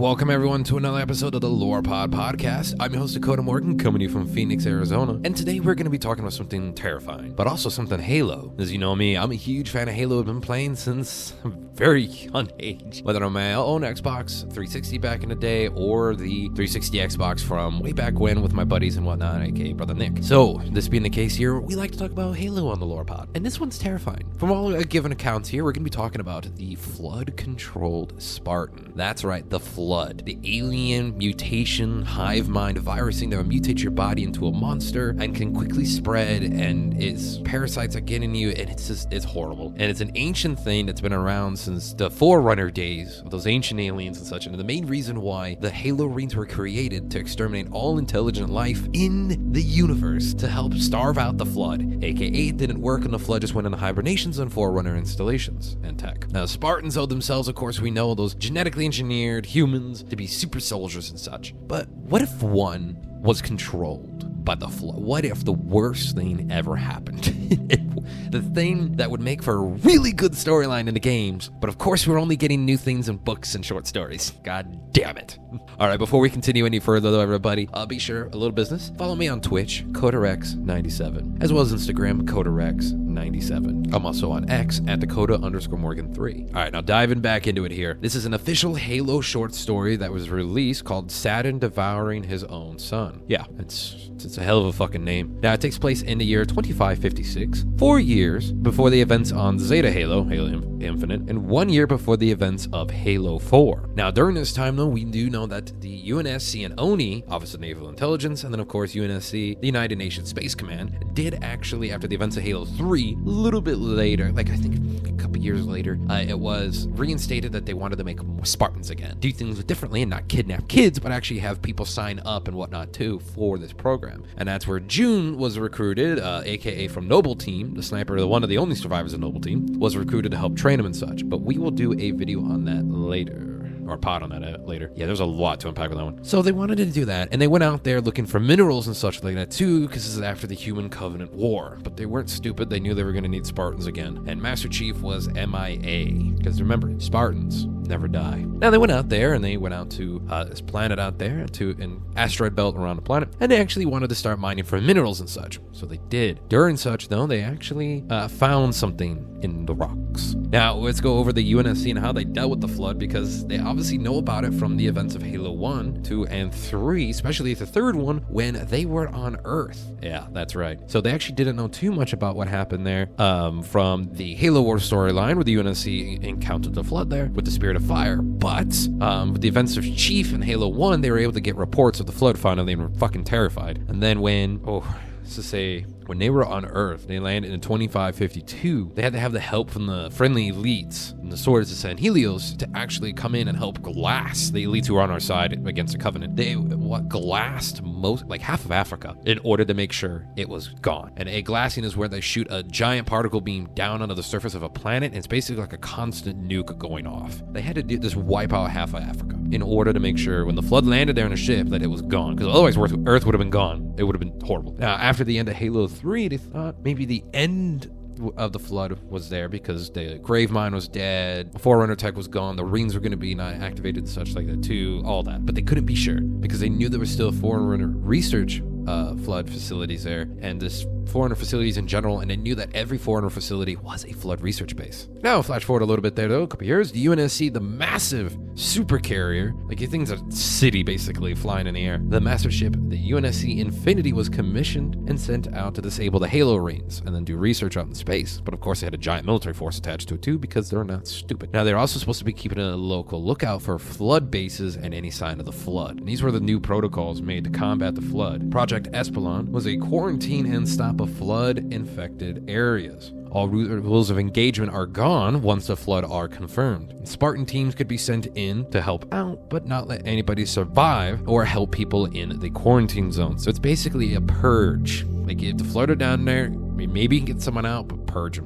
welcome everyone to another episode of the Lore Pod Podcast. I'm your host Dakota Morgan, coming to you from Phoenix, Arizona, and today we're going to be talking about something terrifying, but also something Halo. As you know me, I'm a huge fan of Halo. I've been playing since a very young age, whether on my own Xbox 360 back in the day or the 360 Xbox from way back when with my buddies and whatnot, aka Brother Nick. So, this being the case here, we like to talk about Halo on the Lore Pod, and this one's terrifying. From all given accounts here, we're going to be talking about the flood-controlled Spartan. That's right, the Flood, the alien mutation hive mind virus thing that will mutate your body into a monster and can quickly spread, and its parasites are getting you, and it's horrible. And it's an ancient thing that's been around since the Forerunner days of those ancient aliens and such, and the main reason why the Halo rings were created to exterminate all intelligent life in the universe to help starve out the Flood, aka it didn't work and the Flood just went into hibernations on Forerunner installations and tech. Now Spartans owe themselves, of course, we know, those genetically engineered humans to be super soldiers and such. But what if one was controlled by the Flood? What if the worst thing ever happened? The thing that would make for a really good storyline in the games, but of course we're only getting new things in books and short stories. God damn it. Alright, before we continue any further though, everybody, be sure, a little business, follow me on Twitch, CodaRex97, as well as Instagram, CodaRex97. I'm also on X at Dakota_Morgan3. Alright, now diving back into it here. This is an official Halo short story that was released called Saturn Devouring His Own Son. Yeah, it's a hell of a fucking name. Now, it takes place in the year 2556, 4 years before the events on Zeta Halo, Halo Infinite, and 1 year before the events of Halo 4. Now, during this time, though, we do know that the UNSC and ONI, Office of Naval Intelligence, and then, of course, UNSC, the United Nations Space Command, did actually, after the events of Halo 3, a little bit later, like I think a couple years later, it was reinstated that they wanted to make Spartans again. Do things differently and not kidnap kids, but actually have people sign up and whatnot, too, for this program. And that's where June was recruited, aka from Noble Team, the sniper, the one of the only survivors of Noble Team, was recruited to help train him and such. But we will do a video on that later. Or pod on that later. Yeah, there's a lot to unpack with that one. So they wanted to do that, and they went out there looking for minerals and such like that too, because this is after the Human Covenant War. But they weren't stupid. They knew they were going to need Spartans again. And Master Chief was MIA. Because remember, Spartans never die. Now they went out there, and they went out to this planet out there, to an asteroid belt around the planet, and they actually wanted to start mining for minerals and such. So they did. During such, though, they actually found something in the rocks. Now, let's go over the UNSC and how they dealt with the Flood, because they obviously know about it from the events of Halo 1, 2, and 3, especially the third one, when they were on Earth. Yeah, that's right. So they actually didn't know too much about what happened there from the Halo War storyline, where the UNSC encountered the Flood there with the Spirit of Fire. But with the events of Chief in Halo 1, they were able to get reports of the Flood finally and were fucking terrified. And then when they were on Earth, they landed in 2552. They had to have the help from the friendly elites and the Swords of San Helios to actually come in and help glass the elites who were on our side against the Covenant. They glassed half of Africa in order to make sure it was gone. And a glassing is where they shoot a giant particle beam down onto the surface of a planet, and it's basically like a constant nuke going off. They had to just wipe out half of Africa in order to make sure when the Flood landed there in a ship that it was gone, because otherwise Earth would have been gone. It would have been horrible. Now, after the end of Halo 3, they thought maybe the end of the Flood was there because the Grave Mine was dead, Forerunner tech was gone, the rings were going to be not activated and such like that too, all that. But they couldn't be sure because they knew there was still Forerunner research Flood facilities there, and this Forerunner facilities in general, and they knew that every Forerunner facility was a Flood research base. Now, flash forward a little bit there though, a couple years, the UNSC, the massive super carrier, like you think it's a city basically flying in the air, the massive ship, the UNSC Infinity, was commissioned and sent out to disable the Halo rings and then do research out in space. But of course they had a giant military force attached to it too, because they're not stupid. Now they're also supposed to be keeping a local lookout for Flood bases and any sign of the Flood. And these were the new protocols made to combat the Flood. Project Espelon was a quarantine and stop of Flood-infected areas. All rules of engagement are gone once the Flood are confirmed. Spartan teams could be sent in to help out, but not let anybody survive or help people in the quarantine zone. So it's basically a purge. Like if the Flood are down there, maybe you can get someone out, but purge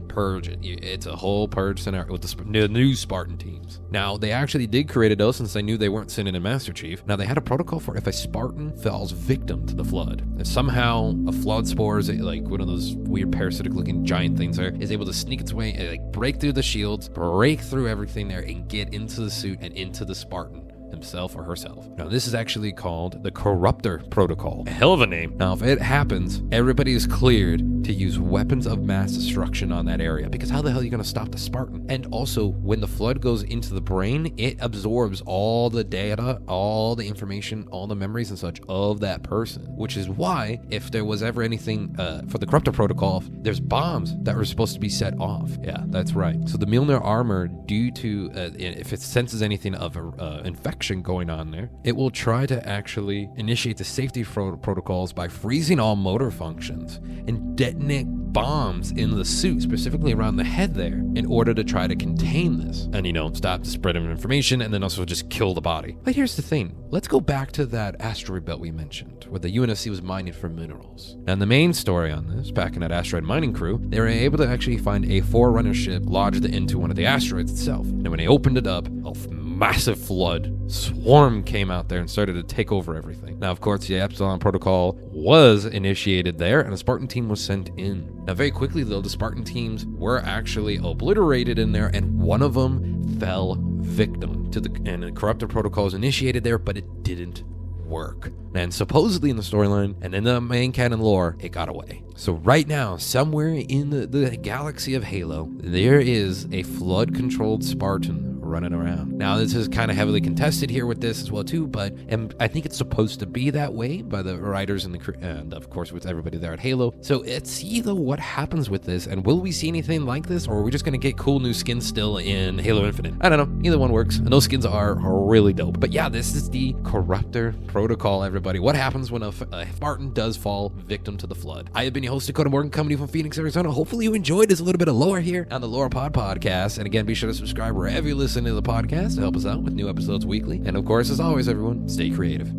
it. It's a whole purge scenario with the new Spartan teams. Now, they actually did create a dose since they knew they weren't sending a Master Chief. Now, they had a protocol for if a Spartan falls victim to the Flood. If somehow a Flood spore, like one of those weird parasitic-looking giant things there, is able to sneak its way and break through the shields, break through everything there, and get into the suit and into the Spartan. himself or herself. Now, this is actually called the Corruptor Protocol. A hell of a name. Now, if it happens, everybody is cleared to use weapons of mass destruction on that area, because how the hell are you going to stop the Spartan? And also, when the flood goes into the brain, it absorbs all the data, all the information, all the memories and such of that person, which is why if there was ever anything for the Corruptor Protocol, there's bombs that were supposed to be set off. Yeah, that's right. So the Mjolnir armor, due to if it senses anything of infection going on there, it will try to actually initiate the safety protocols by freezing all motor functions and detonate bombs in the suit, specifically around the head there, in order to try to contain this and, stop the spread of information, and then also just kill the body. But here's the thing. Let's go back to that asteroid belt we mentioned, where the UNSC was mining for minerals. And the main story on this, back in that asteroid mining crew, they were able to actually find a Forerunner ship lodged into one of the asteroids itself. And when they opened it up, a massive flood swarm came out there and started to take over everything. Now, of course, the Epsilon Protocol was initiated there, and a Spartan team was sent in. Now, very quickly, though, the Spartan teams were actually obliterated in there, and one of them fell victim to the Corruptor Protocols initiated there, but it didn't work. And supposedly in the storyline and in the main canon lore, it got away. So right now, somewhere in the galaxy of Halo, there is a flood-controlled Spartan running around. Now, this is kind of heavily contested here with this as well too, but I think it's supposed to be that way by the writers and of course with everybody there at Halo. So let's see though what happens with this, and will we see anything like this, or are we just going to get cool new skins still in Halo Infinite? I don't know. Either one works, and those skins are really dope. But yeah, this is the Corruptor Protocol, everybody. What happens when a Spartan does fall victim to the flood? I have been your host, Dakota Morgan, coming to you from Phoenix, Arizona. Hopefully you enjoyed this little bit of lore here on the Lore Pod Podcast. And again, be sure to subscribe wherever you listen to the podcast to help us out with new episodes weekly. And of course, as always, everyone, stay creative.